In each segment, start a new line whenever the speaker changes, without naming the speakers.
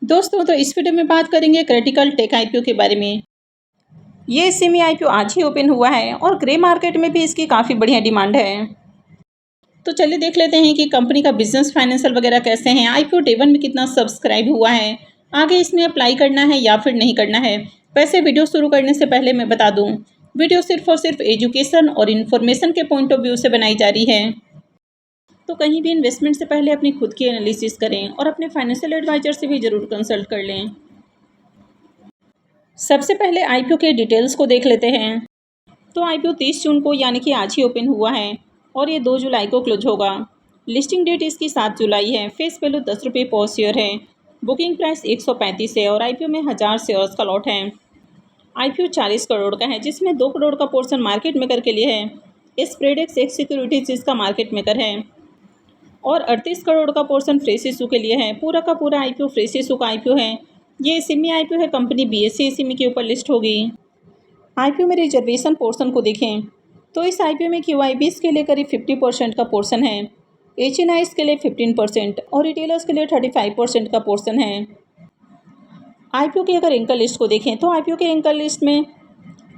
दोस्तों तो इस वीडियो में बात करेंगे क्रिटिकल टेक आईपीओ के बारे में। ये सेमी आईपीओ आज ही ओपन हुआ है और ग्रे मार्केट में भी इसकी काफ़ी बढ़िया डिमांड है। तो चलिए देख लेते हैं कि कंपनी का बिजनेस फाइनेंशियल वगैरह कैसे हैं, आईपीओ डे 1 में कितना सब्सक्राइब हुआ है, आगे इसमें अप्लाई करना है या फिर नहीं करना है। वैसे वीडियो शुरू करने से पहले मैं बता दूँ, वीडियो सिर्फ और सिर्फ एजुकेशन और इन्फॉर्मेशन के पॉइंट ऑफ व्यू से बनाई जा रही है। तो कहीं भी इन्वेस्टमेंट से पहले अपनी खुद की एनालिसिस करें और अपने फाइनेंशियल एडवाइजर से भी ज़रूर कंसल्ट कर लें। सबसे पहले आईपीओ के डिटेल्स को देख लेते हैं। तो आईपीओ 30 जून को यानी कि आज ही ओपन हुआ है और ये 2 जुलाई को क्लोज होगा। लिस्टिंग डेट इसकी 7 जुलाई है। फेस वैल्यू 10 रुपये पर शेयर है। बुकिंग प्राइस 135 है और आईपीओ में 1000 शेयर्स का लॉट है। आईपीओ 40 करोड़ का है, जिसमें 2 करोड़ का पोर्शन मार्केट मेकर के लिए है। स्प्रेडेक्स एक सिक्योरिटीज जिसका मार्केट मेकर है और 38 करोड़ का पोर्शन फ्रेश इशू के लिए है। पूरा का पूरा आईपीओ फ्रेश इशू का आईपीओ है। ये सेमी आईपीओ है, कंपनी बीएसई सेमी के ऊपर लिस्ट होगी। आईपीओ में रिजर्वेशन पोर्शन को देखें तो इस आईपीओ में क्यूआईबीज के लिए करीब 50% का पोर्शन है, एचएनआईज के लिए 15% और रिटेलर्स के लिए 35% का पोर्शन है। आईपीओ की अगर एंकर लिस्ट को देखें तो आईपीओ के एंकर लिस्ट में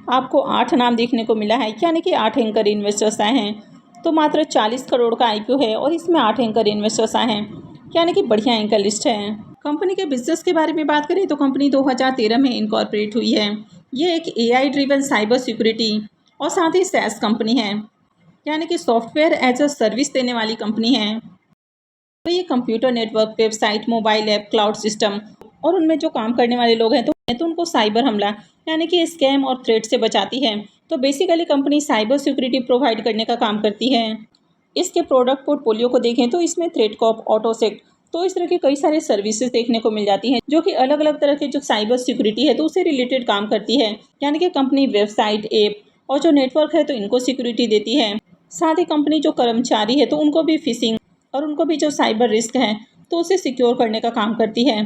आपको 8 नाम देखने को मिला है, यानी कि 8 एंकर इन्वेस्टर्स आए हैं। तो मात्र 40 करोड़ का आईपीओ है और इसमें 8 एंकर इन्वेस्टर्स आए हैं, यानी कि बढ़िया एंकर लिस्ट है। कंपनी के बिजनेस के बारे में बात करें तो कंपनी 2013 में इनकॉर्पोरेट हुई है। ये एक एआई ड्रिवन साइबर सिक्योरिटी और साथ ही सैस कंपनी है, यानी कि सॉफ्टवेयर एज अ सर्विस देने वाली कंपनी है। तो ये computer network, website, mobile app, cloud system और उनमें जो काम करने वाले लोग हैं तो उनको साइबर हमला यानी कि स्कैम और थ्रेट से बचाती है। तो basically company cyber security provide करने का काम करती है। इसके प्रोडक्ट पोर्टफोलियो को देखें तो इसमें थ्रेडकॉप, ऑटोसेक, तो इस तरह की कई सारे सर्विसेज देखने को मिल जाती हैं, जो कि अलग अलग तरह के जो साइबर सिक्योरिटी है तो उससे रिलेटेड काम करती है। यानी कि कंपनी वेबसाइट, ऐप और जो नेटवर्क है तो इनको सिक्योरिटी देती है। साथ ही कंपनी जो कर्मचारी है तो उनको भी फिशिंग और उनको भी जो साइबर रिस्क है तो उसे सिक्योर करने का काम करती है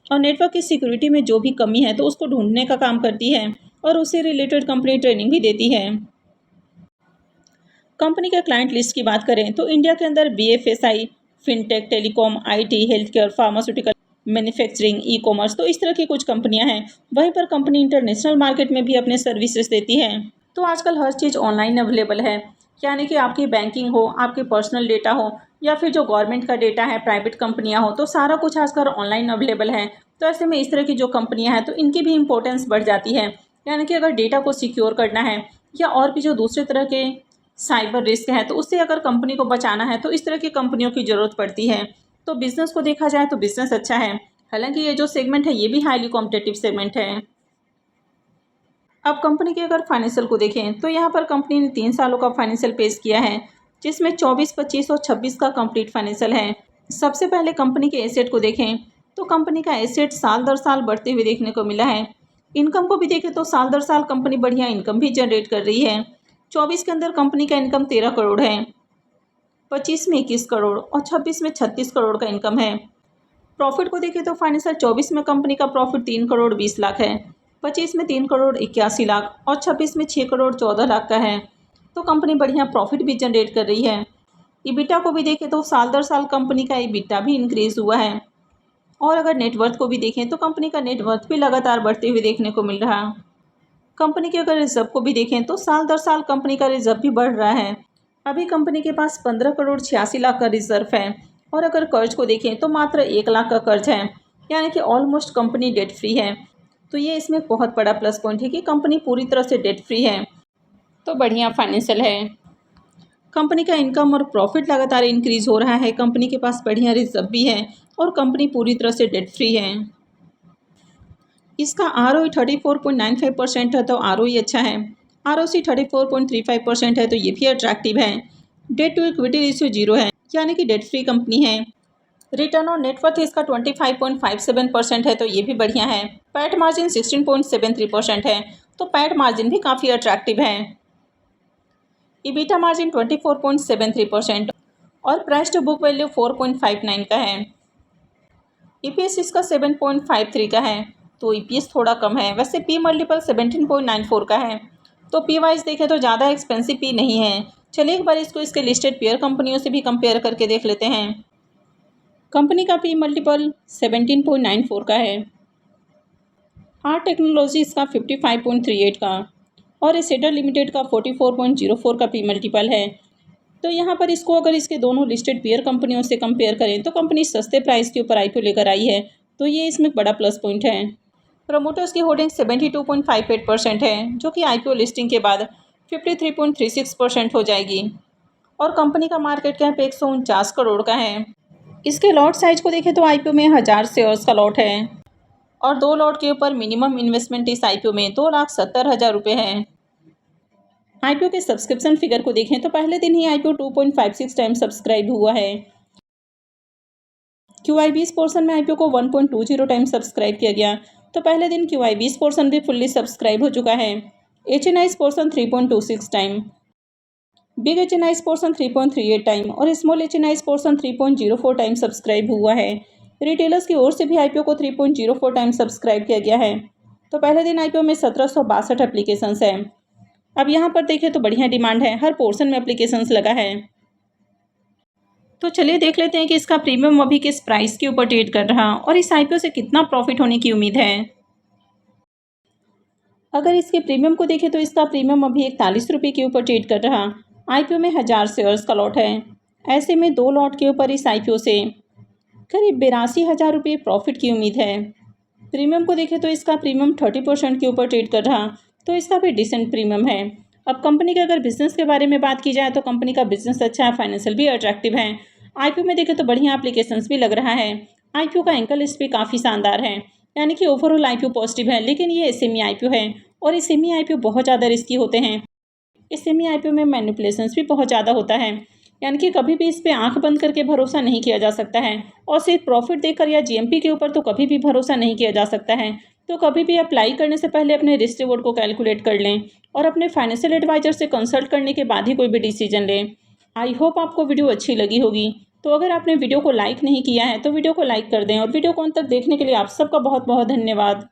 और नेटवर्क की सिक्योरिटी में जो भी कमी है तो उसको ढूंढने का काम करती है और उससे रिलेटेड कंपनी ट्रेनिंग भी देती है। कंपनी के क्लाइंट लिस्ट की बात करें तो इंडिया के अंदर BFSI, fintech, telecom, IT, health care, pharmaceutical, manufacturing, e commerce, तो इस तरह की कुछ कंपनियां हैं। वहीं पर कंपनी इंटरनेशनल मार्केट में भी अपने सर्विसेज देती है। तो आजकल हर चीज़ ऑनलाइन अवेलेबल है, यानी कि आपकी बैंकिंग हो, आपके पर्सनल डेटा हो या फिर जो गवर्नमेंट का डेटा है, प्राइवेट कंपनियां हो, तो सारा कुछ आजकल ऑनलाइन अवेलेबल है। तो ऐसे में इस तरह की जो कंपनियां हैं तो इनकी भी इंपॉर्टेंस बढ़ जाती है। यानी कि अगर डेटा को सिक्योर करना है या और भी जो दूसरे तरह के साइबर रिस्क है तो उससे अगर कंपनी को बचाना है तो इस तरह की कंपनियों की ज़रूरत पड़ती है। तो बिज़नेस को देखा जाए तो बिज़नेस अच्छा है, हालांकि ये जो सेगमेंट है ये भी हाईली कॉम्पिटिटिव सेगमेंट है। अब कंपनी के अगर फाइनेंशियल को देखें तो यहाँ पर कंपनी ने 3 सालों का फाइनेंशियल पेश किया है, जिसमें 24, 25 और 26 का कंप्लीट फाइनेंशियल है। सबसे पहले कंपनी के एसेट को देखें तो कंपनी का एसेट साल दर साल बढ़ते हुए देखने को मिला है। इनकम को भी देखें तो साल दर साल कंपनी बढ़िया इनकम भी जनरेट कर रही है। 24 के अंदर कंपनी का इनकम 13 करोड़ है, 25 में 21 करोड़ और 26 में 36 करोड़ का इनकम है। प्रॉफिट को देखें तो फाइनेंशियल 24 में कंपनी का प्रॉफिट 3 करोड़ 20 लाख है, 25 में 3 करोड़ 81 लाख और 26 में 6 करोड़ 14 लाख का है। तो कंपनी बढ़िया प्रॉफिट भी जनरेट कर रही है। ईबिटा को भी देखें तो साल दर साल कंपनी का ईबिटा भी इंक्रीज हुआ है और अगर नेटवर्थ को भी देखें तो कंपनी का नेटवर्थ भी लगातार बढ़ते हुए देखने को मिल रहा। कंपनी के अगर रिजर्व को भी देखें तो साल दर साल कंपनी का रिजर्व भी बढ़ रहा है। अभी कंपनी के पास 15 करोड़ 86 लाख का रिजर्व है और अगर कर्ज को देखें तो मात्र 1 लाख का कर्ज है, यानी कि ऑलमोस्ट कंपनी डेट फ्री है। तो ये इसमें बहुत बड़ा प्लस पॉइंट है कि कंपनी पूरी तरह से डेट फ्री है, तो बढ़िया फाइनेंशियल है। कंपनी का इनकम और प्रॉफिट लगातार इंक्रीज हो रहा है, कंपनी के पास बढ़िया रिजर्व भी है और कंपनी पूरी तरह से डेट फ्री है। इसका ROE 34.95% है, तो ROE अच्छा है। ROC 34.35% है, तो ये भी अट्रैक्टिव है। डेट टू इक्विटी रेशियो 0 है, यानी कि डेट फ्री कंपनी है। रिटर्न ऑन नेटवर्थ इसका 25.57% है, तो ये भी बढ़िया है। पैट मार्जिन 16.73% है, तो पैट मार्जिन भी काफ़ी अट्रैक्टिव है। ईबिटा मार्जिन 24.73% और प्राइस टू बुक वैल्यू 4.59 का है। EPS इसका 7.53 का है, तो EPS थोड़ा कम है। वैसे P मल्टीपल 17.94 का है, तो P वाइज देखें तो ज़्यादा एक्सपेंसिव P नहीं है। चलिए एक बार इसको इसके लिस्टेड पेयर कंपनियों से भी कंपेयर करके देख लेते हैं। कंपनी का पी मल्टीपल 17.94 का है। आर टेक्नोलॉजी इसका 55.38 का और एसेडर लिमिटेड का 44.04 का पी मल्टीपल है। तो यहाँ पर इसको अगर इसके दोनों लिस्टेड पीयर कंपनियों से कंपेयर करें तो कंपनी सस्ते प्राइस के ऊपर आईपीओ लेकर आई है, तो ये इसमें बड़ा प्लस पॉइंट है। प्रमोटर्स की होल्डिंग 72.58% है, जो कि आईपीओ लिस्टिंग के बाद 53.36% हो जाएगी और कंपनी का मार्केट कैप 149 करोड़ का है। इसके लॉट साइज को देखें तो आईपीओ में 1000 शेयर्स का लॉट है और 2 लॉट के ऊपर मिनिमम इन्वेस्टमेंट इस आईपीओ में 2,70,000 रुपये है। आईपीओ के सब्सक्रिप्शन फिगर को देखें तो पहले दिन ही आईपीओ 2.56 टाइम सब्सक्राइब हुआ है। QI20 पोर्शन में आईपीओ को 1.20 टाइम सब्सक्राइब किया गया, तो पहले दिन QI20 पोर्शन भी फुल्ली सब्सक्राइब हो चुका है। HNI portion 3.26 time, big HNI portion 3.38 time और small HNI portion 3.04 time subscribe हुआ है। रिटेलर्स की ओर से भी आईपीओ को 3.04 टाइम सब्सक्राइब किया गया है। तो पहले दिन आईपीओ में 1762 एप्लीकेशंस हैं। अब यहाँ पर देखें तो बढ़िया डिमांड है, हर पोर्शन में एप्लीकेशंस लगा है। तो चलिए देख लेते हैं कि इसका प्रीमियम अभी किस प्राइस के ऊपर ट्रेड कर रहा और इस आईपीओ से कितना प्रॉफिट होने की उम्मीद है। अगर इसके प्रीमियम को देखें तो इसका प्रीमियम अभी 41 रुपये के ऊपर ट्रेड कर रहा। आईपीओ में 1000 शेयर्स का लॉट है। ऐसे में 2 लॉट के ऊपर इस आईपीओ से करीब 82,000 रुपये प्रॉफिट की उम्मीद है। प्रीमियम को देखें तो इसका प्रीमियम 30% के ऊपर ट्रेड कर रहा, तो इसका भी डिसेंट प्रीमियम है। अब कंपनी के अगर बिजनेस के बारे में बात की जाए तो कंपनी का बिजनेस अच्छा है, फाइनेंशियल भी अट्रैक्टिव है। आईपीओ में देखें तो बढ़िया एप्लीकेशंस भी लग रहा है। आईपीओ का एंकल लिस्ट भी काफ़ी शानदार है, यानी कि ओवरऑल आईपीओ पॉजिटिव है। लेकिन ये एसएमई आईपीओ है और एसएमई आईपीओ बहुत ज़्यादा रिस्की होते हैं। एसएमई आईपीओ में मैनिपुलेशंस भी बहुत ज़्यादा होता है, यानी कि कभी भी इस पर आंख बंद करके भरोसा नहीं किया जा सकता है और सिर्फ प्रॉफिट देखकर या जीएमपी के ऊपर तो कभी भी भरोसा नहीं किया जा सकता है। तो कभी भी अप्लाई करने से पहले अपने रिस्क रिवॉर्ड को कैलकुलेट कर लें और अपने फाइनेंशियल एडवाइजर से कंसल्ट करने के बाद ही कोई भी डिसीजन लें। आई होप आपको वीडियो अच्छी लगी होगी। तो अगर आपने वीडियो को लाइक नहीं किया है तो वीडियो को लाइक कर दें और वीडियो को अंत तक देखने के लिए आप सबका बहुत बहुत धन्यवाद।